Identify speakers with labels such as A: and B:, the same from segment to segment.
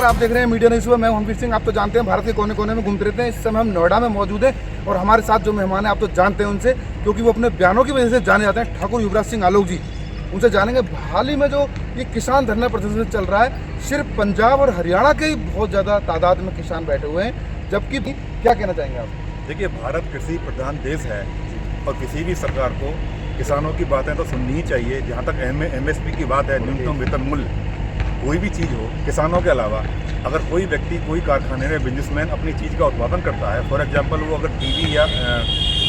A: नमस्कार, आप देख रहे हैं मीडिया न्यूज़। मैं हूं हरवीर सिंह। आप तो जानते हैं भारत के कोने कोने में घूमते रहते हैं। इस समय हम नोएडा में मौजूद हैं और हमारे साथ जो मेहमान हैं आप तो जानते हैं उनसे, क्योंकि वो अपने बयानों की वजह से जाने जाते हैं। ठाकुर युवराज सिंह आलोक जी, उनसे जानेंगे हाल ही में जो ये किसान धरना प्रदर्शन चल रहा है, सिर्फ पंजाब और हरियाणा के ही बहुत ज़्यादा तादाद में किसान बैठे हुए हैं, जबकि क्या कहना चाहेंगे आप?
B: देखिए, भारत कृषि प्रधान देश है और किसी भी सरकार को किसानों की बातें तो सुननी ही चाहिए। जहाँ तक MSP की बात है, न्यूनतम वेतन मूल्य, कोई भी चीज़ हो, किसानों के अलावा अगर कोई व्यक्ति कोई कारखाने में बिजनेसमैन अपनी चीज़ का उत्पादन करता है, फॉर एग्जांपल वो अगर टीवी या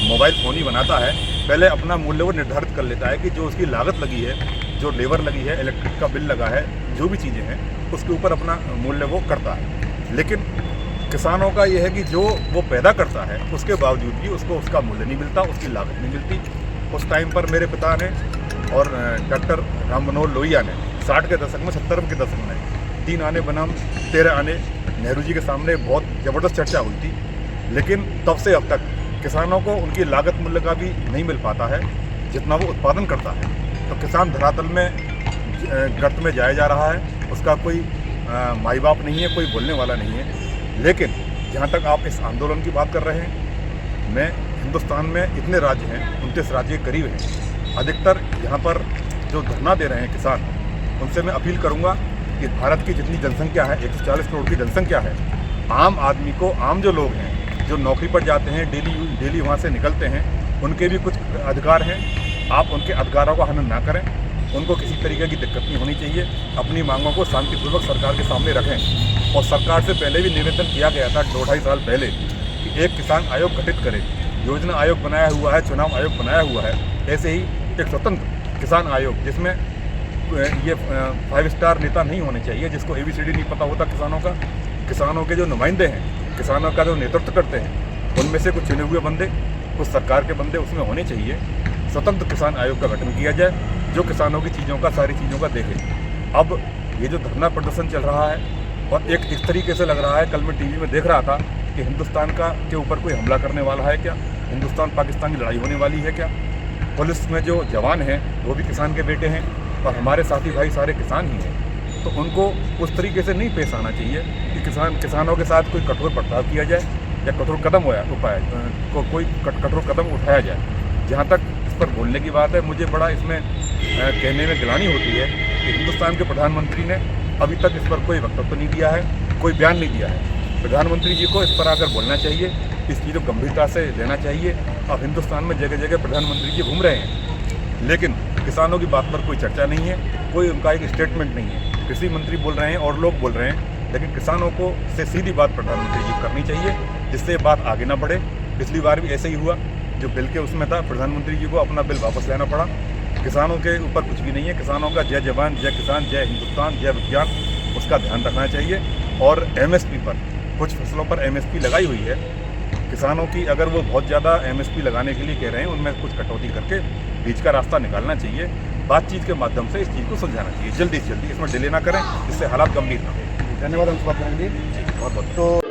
B: मोबाइल फ़ोन ही बनाता है, पहले अपना मूल्य वो निर्धारित कर लेता है कि जो उसकी लागत लगी है, जो लेबर लगी है, इलेक्ट्रिक का बिल लगा है, जो भी चीज़ें हैं उसके ऊपर अपना मूल्य वो करता है। लेकिन किसानों का ये है कि जो वो पैदा करता है उसके बावजूद भी उसको उसका मूल्य नहीं मिलता, उसकी लागत नहीं मिलती। उस टाइम पर मेरे पिता ने और डॉक्टर राम मनोहर लोहिया ने 60 के दशक में, 70 के दशक में 3 आने बनाम 13 आने नेहरू जी के सामने बहुत ज़बरदस्त चर्चा हुई थी। लेकिन तब से अब तक किसानों को उनकी लागत मूल्य का भी नहीं मिल पाता है जितना वो उत्पादन करता है। तो किसान धरातल में गर्त में जाया जा रहा है, उसका कोई माई बाप नहीं है, कोई बोलने वाला नहीं है। लेकिन जहाँ तक आप इस आंदोलन की बात कर रहे हैं, मैं हिंदुस्तान में इतने राज्य हैं, 29 राज्य के करीब हैं, अधिकतर यहाँ पर जो धरना दे रहे हैं किसान, उनसे मैं अपील करूँगा कि भारत की जितनी जनसंख्या है, 140 करोड़ की जनसंख्या है, आम आदमी को, आम जो लोग हैं जो नौकरी पर जाते हैं, डेली वहाँ से निकलते हैं, उनके भी कुछ अधिकार हैं। आप उनके अधिकारों का हनन ना करें, उनको किसी तरीके की दिक्कत नहीं होनी चाहिए। अपनी मांगों को शांतिपूर्वक सरकार के सामने रखें। और सरकार से पहले भी निवेदन किया गया था 2-2.5 साल पहले कि एक किसान आयोग गठित करे। योजना आयोग बनाया हुआ है, चुनाव आयोग बनाया हुआ है, ऐसे ही एक स्वतंत्र किसान आयोग जिसमें ये 5 स्टार नेता नहीं होने चाहिए जिसको ABCD नहीं पता होता किसानों का। किसानों के जो नुमाइंदे हैं, किसानों का जो नेतृत्व करते हैं, उनमें से कुछ चुने हुए बंदे, कुछ सरकार के बंदे उसमें होने चाहिए। स्वतंत्र किसान आयोग का गठन किया जाए जो किसानों की चीज़ों का, सारी चीज़ों का देखे। अब ये जो धरना प्रदर्शन चल रहा है और एक इस तरीके से लग रहा है, कल मैं टीवी में देख रहा था कि हिंदुस्तान के ऊपर कोई हमला करने वाला है क्या, हिंदुस्तान पाकिस्तान की लड़ाई होने वाली है क्या। पुलिस में जो जवान हैं वो भी किसान के बेटे हैं और हमारे साथी भाई सारे किसान ही हैं। तो उनको उस तरीके से नहीं पेश आना चाहिए कि किसानों के साथ कोई कठोर बर्ताव किया जाए या कठोर कदम कोई कठोर कदम उठाया जाए। जहाँ तक इस पर बोलने की बात है, मुझे बड़ा इसमें कहने में गिलानी होती है कि हिंदुस्तान के प्रधानमंत्री ने अभी तक इस पर कोई वक्तव्य नहीं दिया है, कोई बयान नहीं दिया है। प्रधानमंत्री जी को इस पर आकर बोलना चाहिए, इस चीज़ को गंभीरता से लेना चाहिए। अब हिंदुस्तान में जगह जगह प्रधानमंत्री जी घूम रहे हैं, लेकिन किसानों की बात पर कोई चर्चा नहीं है, कोई उनका एक स्टेटमेंट नहीं है। कृषि मंत्री बोल रहे हैं और लोग बोल रहे हैं, लेकिन किसानों को से सीधी बात प्रधानमंत्री जी को करनी चाहिए, जिससे बात आगे ना बढ़े। पिछली बार भी ऐसे ही हुआ, जो बिल के उसमें था, प्रधानमंत्री जी को अपना बिल वापस लेना पड़ा। किसानों के ऊपर कुछ भी नहीं है। किसानों का जय जवान, जय किसान, जय हिंदुस्तान, जय विज्ञान, उसका ध्यान रखना चाहिए। और MSP पर, कुछ फसलों पर MSP लगाई हुई है किसानों की, अगर वो बहुत ज़्यादा MSP लगाने के लिए कह रहे हैं, उनमें कुछ कटौती करके बीच का रास्ता निकालना चाहिए। बातचीत के माध्यम से इस चीज़ को सुलझाना चाहिए, जल्दी से जल्दी, इसमें डिले ना करें जिससे हालात गंभीर ना हो।
A: धन्यवाद हम बात करने के लिए।
B: बहुत बहुत
A: तो